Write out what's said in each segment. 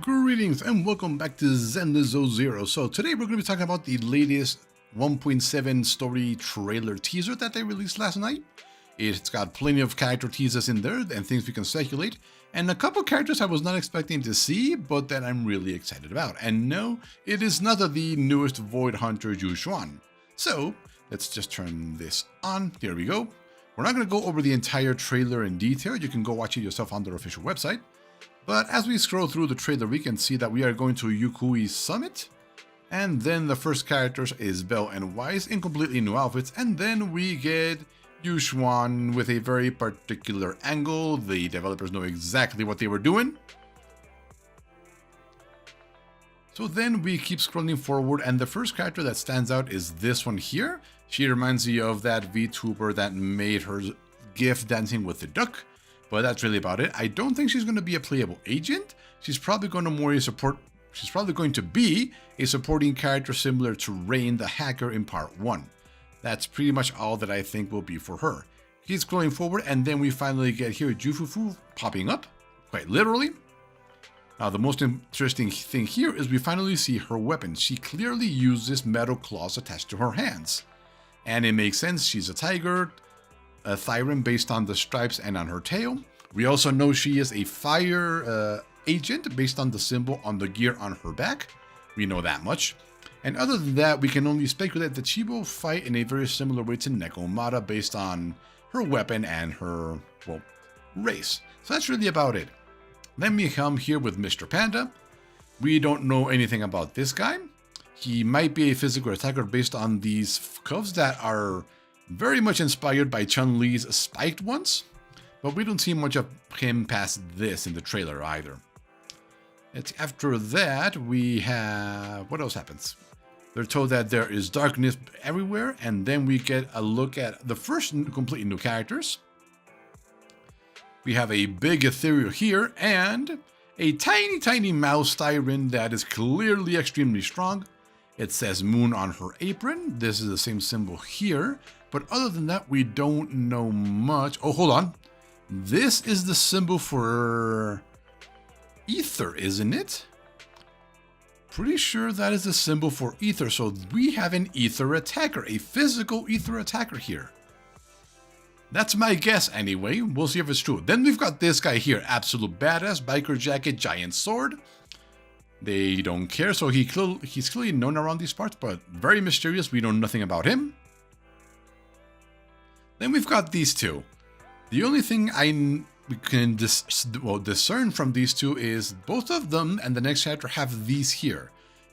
Greetings and welcome back to Zenless Zerro. So today we're going to be talking about the latest 1.7 story trailer teaser that they released last night. It's got plenty of character teasers in there and things we can speculate, and a couple characters I was not expecting to see, but that I'm really excited about. And no, it is not the newest Void Hunter Yu Xuan. So let's just turn this on. Here we go. We're not going to go over the entire trailer in detail. You can go watch it yourself on their official website. But as we scroll through the trailer, we can see that we are going to Yukui's summit. And then the first characters is Belle and Wise in completely new outfits. And then we get Yu Xuan with a very particular angle. The developers know exactly what they were doing. So then we keep scrolling forward, and the first character that stands out is this one here. She reminds me of that VTuber that made her GIF dancing with the duck. But that's really about it. I don't think she's going to be a playable agent. She's probably going to be a supporting character similar to Rain the hacker in part 1. That's pretty much all that I think will be for her. Keep scrolling forward, and then we finally get here Jufufu popping up, quite literally. Now the most interesting thing here is we finally see her weapon. She clearly uses metal claws attached to her hands. And it makes sense, she's a tiger, a Thyren based on the stripes and on her tail. We also know she is a fire agent based on the symbol on the gear on her back. We know that much. And other than that, we can only speculate that she will fight in a very similar way to Nekomata based on her weapon and her, well, race. So that's really about it. Then we come here with Mr. Panda. We don't know anything about this guy. He might be a physical attacker based on these cuffs that are very much inspired by Chun-Li's spiked ones, but we don't see much of him past this in the trailer either. After that, we have... what else happens? They're told that there is darkness everywhere, and then we get a look at the first completely new characters. We have a big ethereal here, and a tiny mouse Thyren that is clearly extremely strong. It says Moon on her apron. This is the same symbol here. But other than that, we don't know much. Oh, hold on. This is the symbol for Ether, isn't it? Pretty sure that is the symbol for Ether. So we have an Ether attacker, a physical Ether attacker here. That's my guess anyway. We'll see if it's true. Then we've got this guy here, absolute badass, biker jacket, giant sword. They don't care, so he's clearly known around these parts, but very mysterious. We know nothing about him. Then we've got these two. The only thing we can discern from these two is both of them and the next chapter have these here.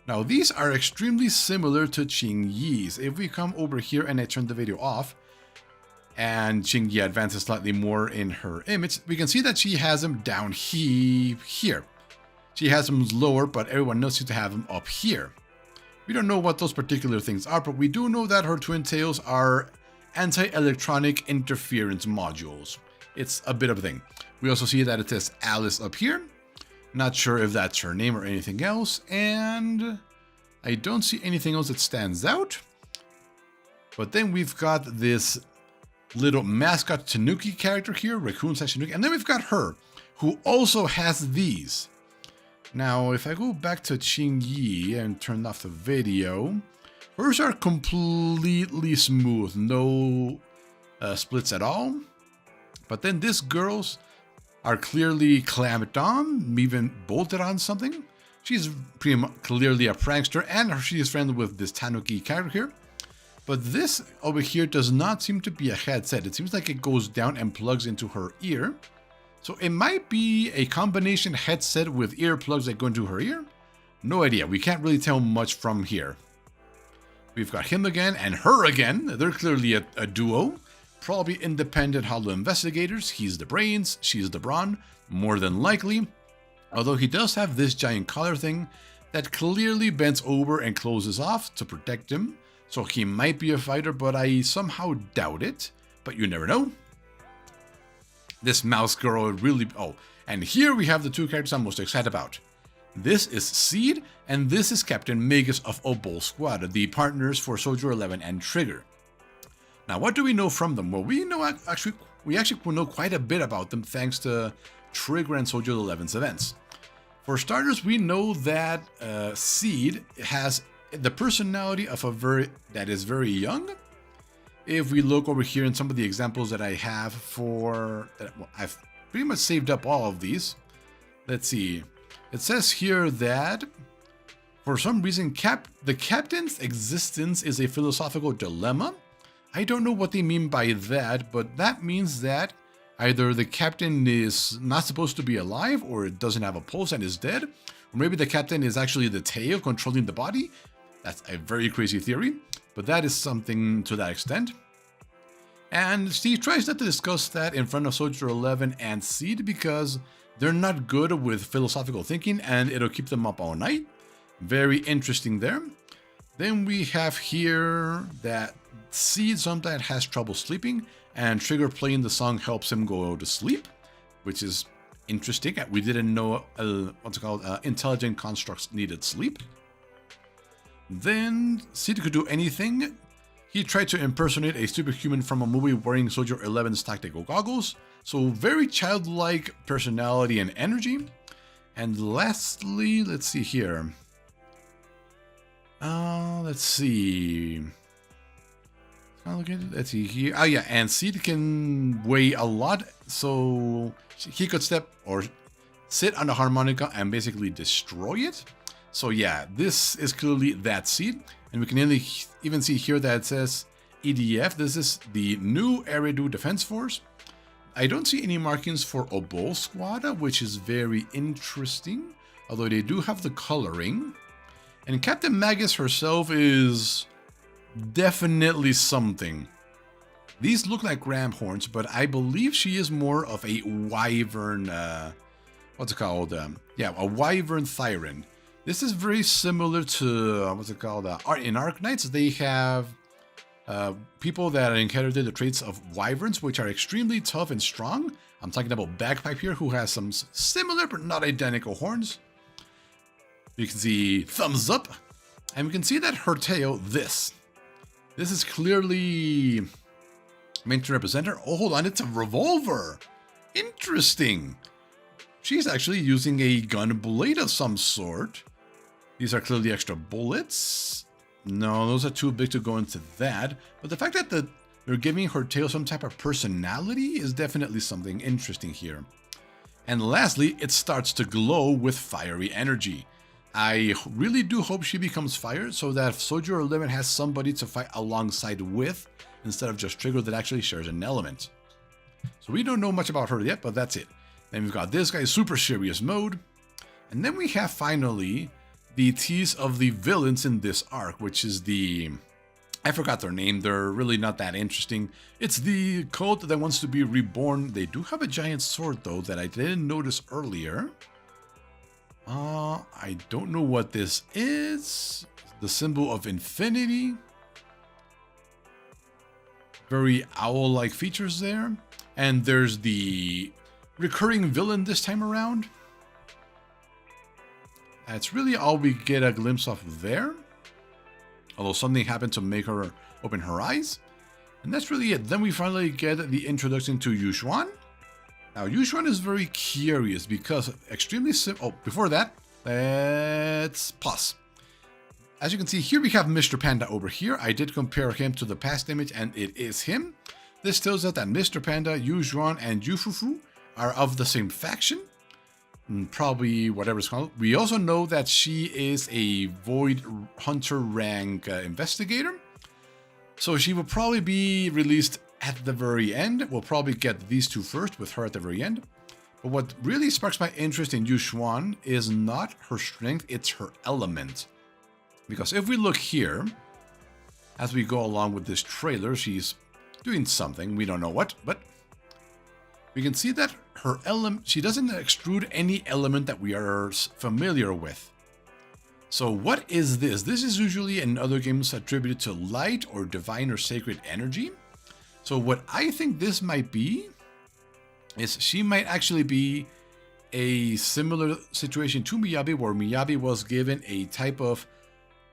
Now these are extremely similar to Qing Yi's. If we come over here and I turn the video off, and Qing Yi advances slightly more in her image, we can see that she has him down here. She has him lower, but everyone else seems to have him up here. We don't know what those particular things are, but we do know that her twin tails are anti-electronic interference modules. It's a bit of a thing. We also see that it says Alice up here. Not sure if that's her name or anything else, and I don't see anything else that stands out. But then we've got this little mascot Tanuki character here, Raccoon/Tanuki, and then we've got her, who also has these. Now, if I go back to Qing Yi and turn off the video, hers are completely smooth, no splits at all. But then this girl's are clearly clamped on, even bolted on something. She's pretty clearly a prankster, and she is friendly with this Tanuki character here. But this over here does not seem to be a headset. It seems like it goes down and plugs into her ear. So it might be a combination headset with earplugs that go into her ear. No idea. We can't really tell much from here. We've got him again and her again. They're clearly a duo. Probably independent hollow investigators. He's the brains, she's the brawn, more than likely. Although he does have this giant collar thing that clearly bends over and closes off to protect him. So he might be a fighter, but I somehow doubt it. But you never know. This mouse girl really... oh, and here we have the two characters I'm most excited about. This is Seed, and this is Captain Magus of Obol Squad, the partners for Soldier 11 and Trigger. Now, what do we know from them? Well, we actually know quite a bit about them thanks to Trigger and Soldier 11's events. For starters, we know that Seed has the personality of that is very young. If we look over here in some of the examples that I have I've pretty much saved up all of these. Let's see. It says here that for some reason the captain's existence is a philosophical dilemma. I don't know what they mean by that, but that means that either the captain is not supposed to be alive, or it doesn't have a pulse and is dead, or maybe the captain is actually the tail controlling the body. That's a very crazy theory, but that is something to that extent. And Steve tries not to discuss that in front of Soldier 11 and Seed because they're not good with philosophical thinking and it'll keep them up all night. Very interesting there. Then we have here that Seed sometimes has trouble sleeping, and Trigger playing the song helps him go to sleep, which is interesting. We didn't know intelligent constructs needed sleep. Then Seed could do anything. He tried to impersonate a superhuman from a movie wearing Soldier 11's tactical goggles. So very childlike personality and energy. And lastly, let's see here. Let's see. Let's see here. Oh yeah, and Seed can weigh a lot, so he could step or sit on the harmonica and basically destroy it. So yeah, this is clearly that Seed, and we can even see here that it says EDF. This is the new Eridu Defense Force. I don't see any markings for Obol Squad, which is very interesting, although they do have the coloring. And Captain Magus herself is definitely something. These look like ram horns, but I believe she is more of a wyvern, what's it called? Yeah, a wyvern Thyran. This is very similar to, what's it called? In Arknights, they have people that inherited the traits of wyverns, which are extremely tough and strong. I'm talking about Bagpipe here, who has some similar but not identical horns. You can see thumbs up, and we can see that her tail, this is clearly meant to represent her. Oh, hold on, it's a revolver. Interesting. She's actually using a gun blade of some sort. These are clearly extra bullets. No, those are too big to go into that. But the fact that they're giving her tail some type of personality is definitely something interesting here. And lastly, it starts to glow with fiery energy. I really do hope she becomes fire so that Soldier 11 has somebody to fight alongside with instead of just Trigger that actually shares an element. So we don't know much about her yet, but that's it. Then we've got this guy, super serious mode. And then we have finally the tease of the villains in this arc, which is I forgot their name. They're really not that interesting. It's the cult that wants to be reborn. They do have a giant sword though that I didn't notice earlier. I don't know what this is. The symbol of infinity. Very owl-like features there. And there's the recurring villain this time around. That's really all we get a glimpse of there. Although something happened to make her open her eyes. And that's really it. Then we finally get the introduction to Yushuan. Now, Yushuan is very curious because extremely simple. Oh, before that, let's pause. As you can see, here we have Mr. Panda over here. I did compare him to the past image, and it is him. This tells us that Mr. Panda, Yushuan, and Yufufu are of the same faction. Probably whatever it's called. We also know that she is a Void Hunter rank investigator. So she will probably be released at the very end. We'll probably get these two first with her at the very end. But what really sparks my interest in Yushuan is not her strength, it's her element. Because if we look here, as we go along with this trailer, she's doing something. We don't know what, but we can see that her element, she doesn't extrude any element that we are familiar with. So what is this? This is usually in other games attributed to light or divine or sacred energy. So what I think this might be is she might actually be a similar situation to Miyabi, where Miyabi was given a type of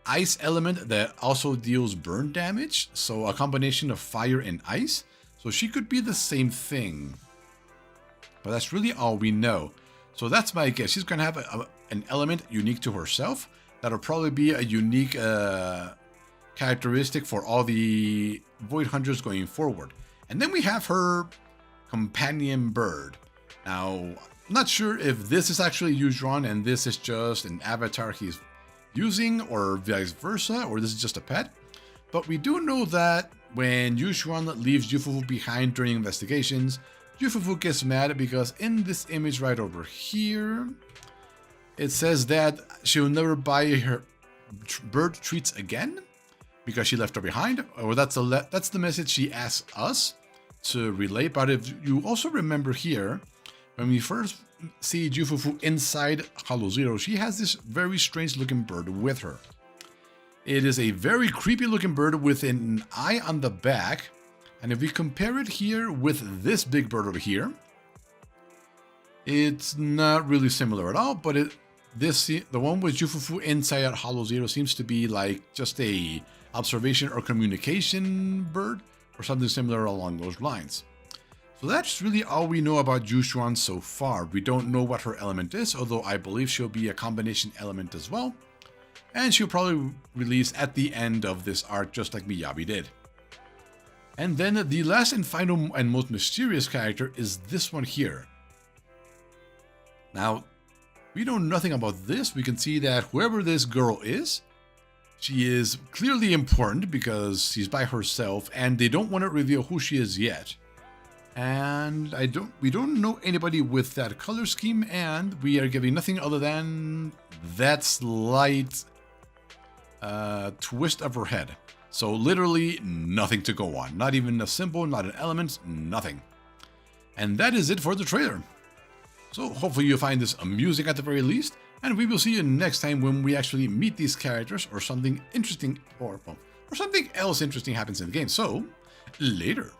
ice element that also deals burn damage. So a combination of fire and ice. So she could be the same thing. But that's really all we know. So that's my guess. She's going to have an element unique to herself. That'll probably be a unique characteristic for all the Void Hunters going forward. And then we have her companion bird. Now, I'm not sure if this is actually Yuzhuan and this is just an avatar he's using, or vice versa, or this is just a pet. But we do know that when Yuzhuan leaves Yufufu behind during investigations, Yufufu gets mad because in this image right over here, it says that she'll never buy her bird treats again because she left her behind. Or that's the message she asks us to relay. But if you also remember here, when we first see Yufufu inside Hollow Zero, she has this very strange looking bird with her. It is a very creepy looking bird with an eye on the back. And if we compare it here with this big bird over here, it's not really similar at all, but the one with Yufufu inside Hollow Zero seems to be like just a observation or communication bird or something similar along those lines. So that's really all we know about Yuzhuan so far. We don't know what her element is, although I believe she'll be a combination element as well. And she'll probably release at the end of this arc just like Miyabi did. And then the last and final and most mysterious character is this one here. Now, we know nothing about this. We can see that whoever this girl is, she is clearly important because she's by herself and they don't want to reveal who she is yet. And we don't know anybody with that color scheme, and we are giving nothing other than that slight twist of her head. So literally nothing to go on. Not even a symbol, not an element, nothing. And that is it for the trailer. So hopefully you find this amusing at the very least, and we will see you next time when we actually meet these characters or something interesting or something else interesting happens in the game. So, later.